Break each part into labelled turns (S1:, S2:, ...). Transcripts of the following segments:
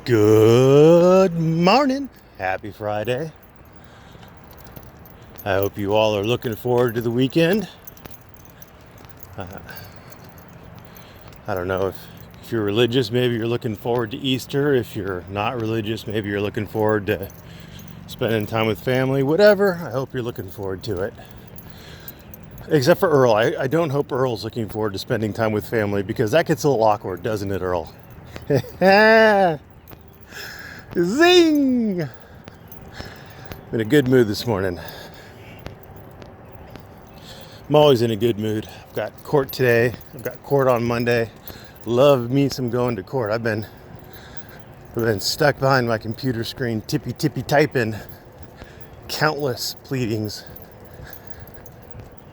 S1: Good morning. Happy Friday. I hope you all are looking forward to the weekend. I don't know if you're religious, maybe you're looking forward to Easter. If you're not religious, maybe you're looking forward to spending time with family. Whatever, I hope you're looking forward to it. Except for Earl. I don't hope Earl's looking forward to spending time with family because that gets a little awkward, doesn't it, Earl? Zing! I'm in a good mood this morning. I'm always in a good mood. I've got court today. I've got court on Monday. Love me some going to court. I've been stuck behind my computer screen, tippy typing countless pleadings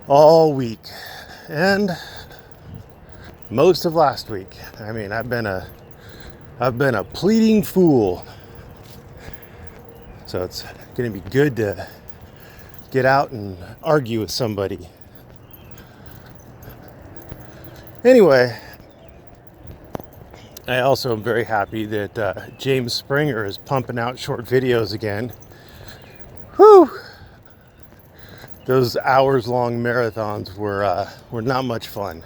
S1: all week and most of last week. I mean, I've been a pleading fool. So it's going to be good to get out and argue with somebody. Anyway, I also am very happy that James Springer is pumping out short videos again. Whew! Those hours-long marathons were not much fun.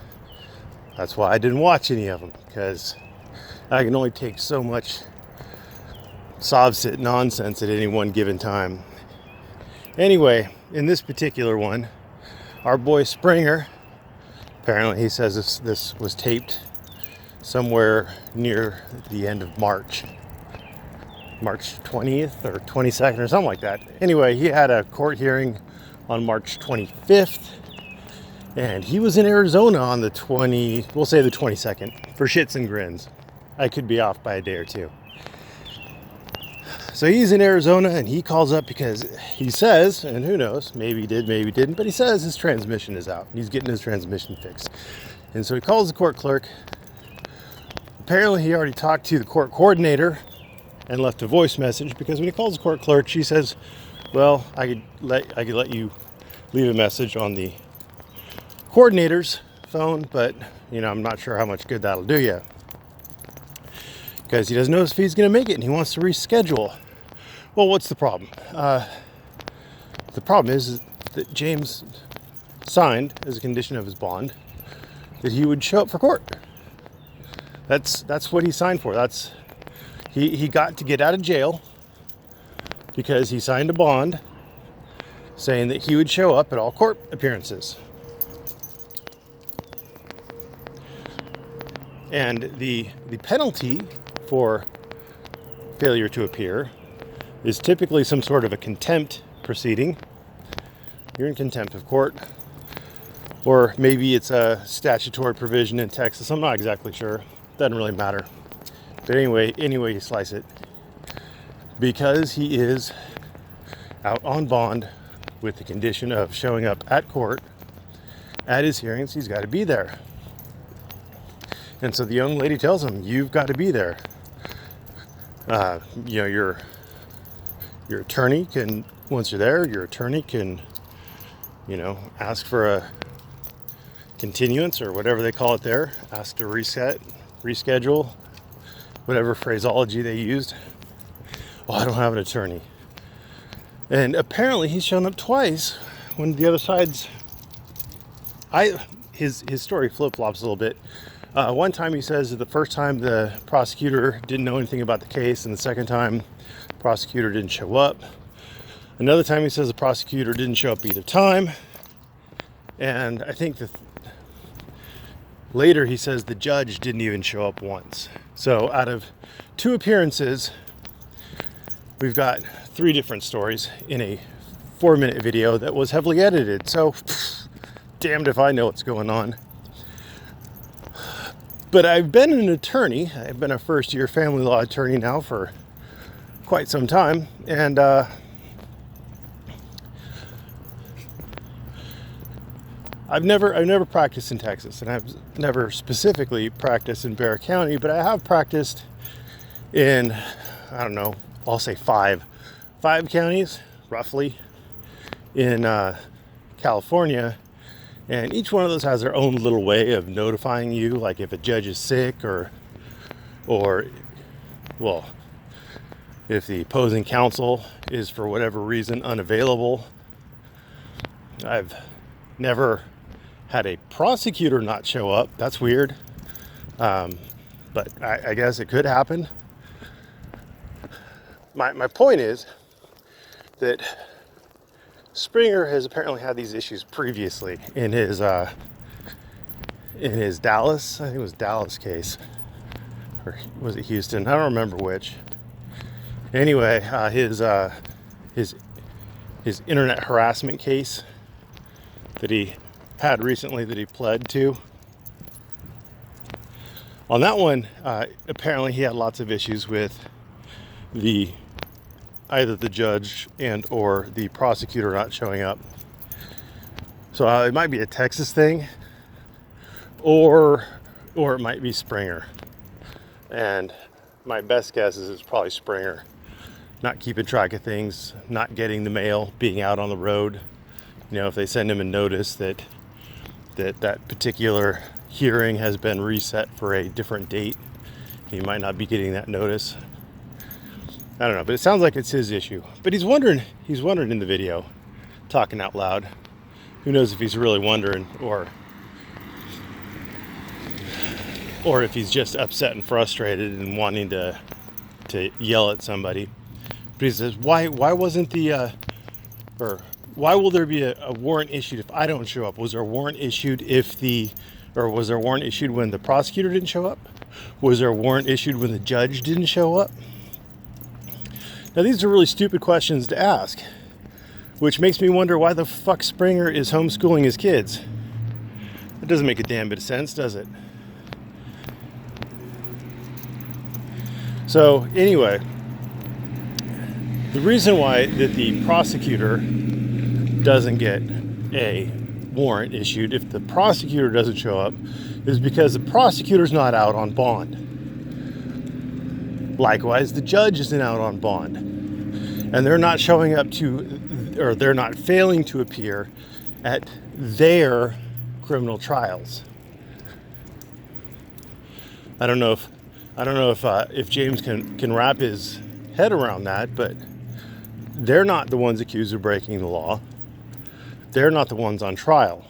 S1: That's why I didn't watch any of them, because I can only take so much sob-sit nonsense at any one given time. Anyway, in this particular one, our boy Springer, apparently he says this was taped somewhere near the end of March 20th or 22nd or something like that. Anyway, he had a court hearing on March 25th, and he was in Arizona on the 22nd, for shits and grins. I could be off by a day or two. So he's in Arizona, and he calls up because he says, and who knows, maybe he did, maybe he didn't, but he says his transmission is out. He's getting his transmission fixed. And so he calls the court clerk. Apparently he already talked to the court coordinator and left a voice message, because when he calls the court clerk, she says, well, I could let you leave a message on the coordinator's phone, but I'm not sure how much good that'll do you, because he doesn't know if he's going to make it and he wants to reschedule. Well, what's the problem? The problem is that James signed as a condition of his bond that he would show up for court. That's what he signed for. He got to get out of jail because he signed a bond saying that he would show up at all court appearances. And the penalty for failure to appear is typically some sort of a contempt proceeding. You're in contempt of court. Or maybe it's a statutory provision in Texas. I'm not exactly sure. Doesn't really matter. But anyway you slice it, because he is out on bond with the condition of showing up at court at his hearings, he's got to be there. And so the young lady tells him, you've got to be there. Your attorney can, once you're there, your attorney can, ask for a continuance or whatever they call it there, ask to reschedule, whatever phraseology they used. Oh, I don't have an attorney. And apparently he's shown up twice when the other side's, his story flip-flops a little bit. One time he says that the first time the prosecutor didn't know anything about the case, and the second time the prosecutor didn't show up. Another time he says the prosecutor didn't show up either time. And I think later he says the judge didn't even show up once. So out of 2 appearances, we've got 3 different stories in a 4-minute video that was heavily edited. So damned if I know what's going on. But I've been an attorney. I've been a first-year family law attorney now for quite some time. And I've never practiced in Texas, and I've never specifically practiced in Bexar County, but I have practiced in, I don't know, I'll say 5 counties, roughly, in California. And each one of those has their own little way of notifying you, like if a judge is sick or well, if the opposing counsel is for whatever reason unavailable. I've never had a prosecutor not show up. That's weird. But I guess it could happen. My point is that Springer has apparently had these issues previously in his Dallas, I think it was Dallas case, or was it Houston? I don't remember which. Anyway, his internet harassment case that he had recently that he pled to. On that one, apparently he had lots of issues with either the judge and or the prosecutor not showing up. So it might be a Texas thing, or it might be Springer. And my best guess is it's probably Springer. Not keeping track of things, not getting the mail, being out on the road. You know, if they send him a notice that particular hearing has been reset for a different date, he might not be getting that notice. I don't know, but it sounds like it's his issue. But he's wondering in the video, talking out loud. Who knows if he's really wondering or if he's just upset and frustrated and wanting to yell at somebody. But he says, why wasn't why will there be a warrant issued if I don't show up? Was there a warrant issued was there a warrant issued when the prosecutor didn't show up? Was there a warrant issued when the judge didn't show up? Now these are really stupid questions to ask, which makes me wonder why the fuck Springer is homeschooling his kids. It doesn't make a damn bit of sense, does it? So anyway, the reason why that the prosecutor doesn't get a warrant issued if the prosecutor doesn't show up is because the prosecutor's not out on bond. Likewise, the judge isn't out on bond. And they're not showing up or they're not failing to appear at their criminal trials. I don't know if James can wrap his head around that, but they're not the ones accused of breaking the law. They're not the ones on trial.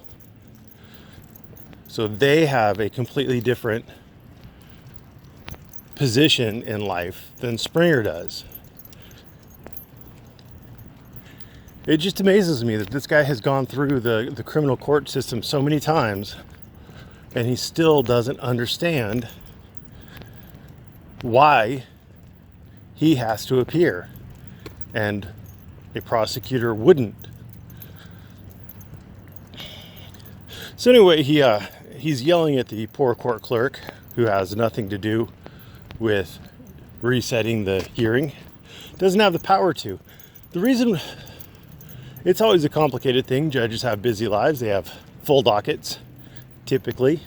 S1: So they have a completely different position in life than Springer does. It just amazes me that this guy has gone through the criminal court system so many times and he still doesn't understand why he has to appear and a prosecutor wouldn't. So anyway, he's yelling at the poor court clerk who has nothing to do with resetting the hearing, doesn't have the power to. The reason, it's always a complicated thing. Judges have busy lives. They have full dockets, typically.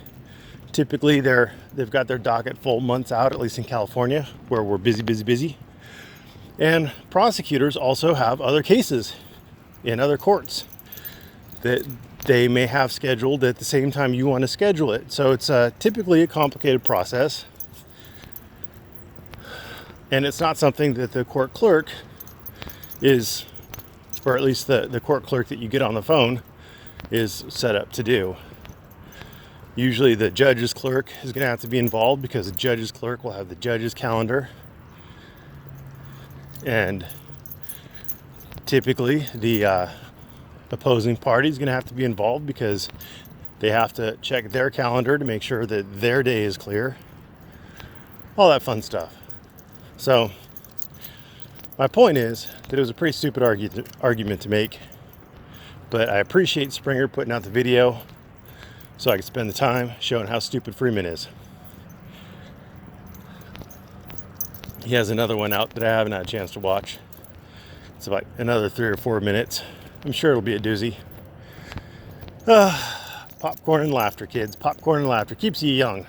S1: They've got their docket full months out, at least in California, where we're busy. And prosecutors also have other cases in other courts that they may have scheduled at the same time you want to schedule it. So it's typically a complicated process. And it's not something that the court clerk is, or at least the court clerk that you get on the phone is set up to do. Usually the judge's clerk is going to have to be involved because the judge's clerk will have the judge's calendar. And typically the opposing party is going to have to be involved because they have to check their calendar to make sure that their day is clear. All that fun stuff. So my point is that it was a pretty stupid argument to make, but I appreciate Springer putting out the video so I could spend the time showing how stupid Freeman is. He has another one out that I haven't had a chance to watch. It's about another 3 or 4 minutes. I'm sure it'll be a doozy. Popcorn and laughter, kids. Popcorn and laughter keeps you young.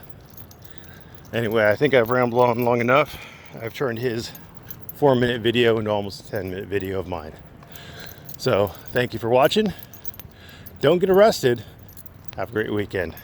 S1: Anyway, I think I've rambled on long enough. I've turned his 4-minute video into almost a 10-minute video of mine. So, thank you for watching. Don't get arrested. Have a great weekend.